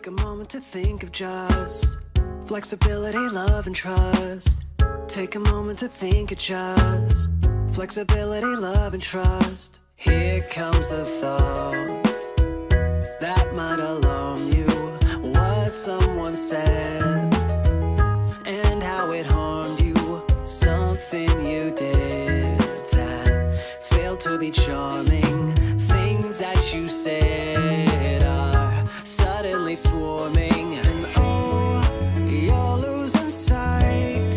Take a moment to think of just flexibility, love, and trust. Take a moment to think of just flexibility, love, and trust. Here comes a thought that might alarm you. What someone said and how it harmed you. Something you did that failed to be charming. Things that you said are suddenly swarming. And oh, you're losing sight,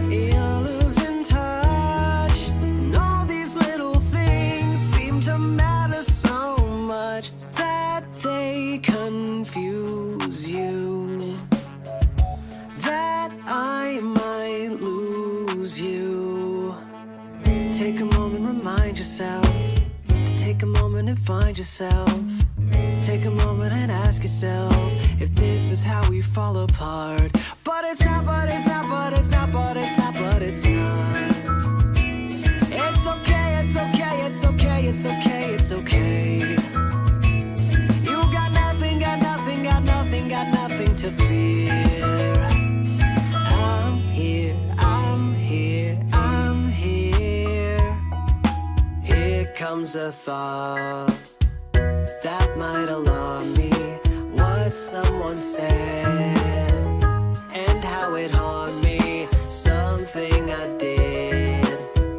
you're losing touch. And all these little things seem to matter so much that they confuse you, that I might lose you. Take a moment, remind yourself to take a moment and find yourself. Take a moment and ask yourself if this is how we fall apart. But it's not, but it's not, but it's not, but it's not, but it's not. It's okay, it's okay, it's okay, it's okay, it's okay. You got nothing, got nothing, got nothing, got nothing to fear. I'm here, I'm here, I'm here. Here comes a thought that might alarm me. What someone said and how it harmed me. Something I did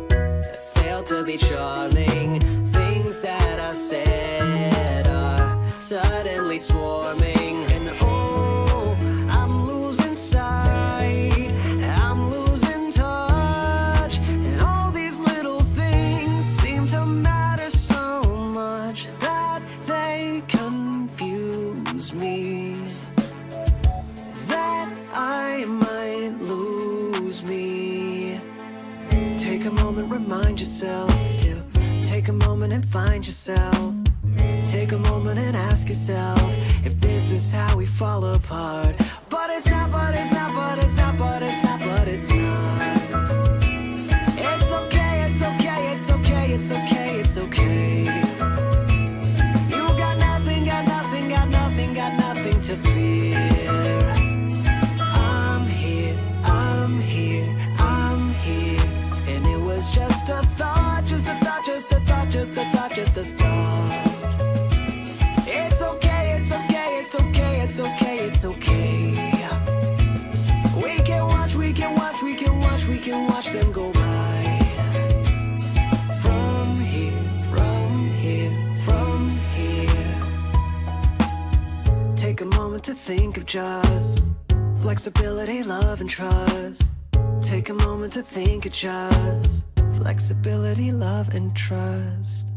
that failed to be charming. Things that I said are suddenly swarming. And oh, I'm losing sight, I'm losing touch. And all these little things seem to matter so much that they confuse me, that I might lose me. Take a moment, remind yourself to take a moment and find yourself. Take a moment and ask yourself if this is how we fall apart. But it's not, but it's not, but it's not, but it's not, but it's not. It's okay, it's okay, it's okay, it's okay, it's okay. You got nothing, got nothing, got nothing, got nothing to fear. I'm here, I'm here, I'm here. And it was just a thought, just a thought, just a thought, just a thought, just a thought. It's okay, it's okay, it's okay, it's okay, it's okay. We can watch, we can watch, we can watch, we can watch them go by. From here, from here, from here. Take a moment to think of just flexibility, love, and trust. Take a moment to think of just flexibility, love, and trust.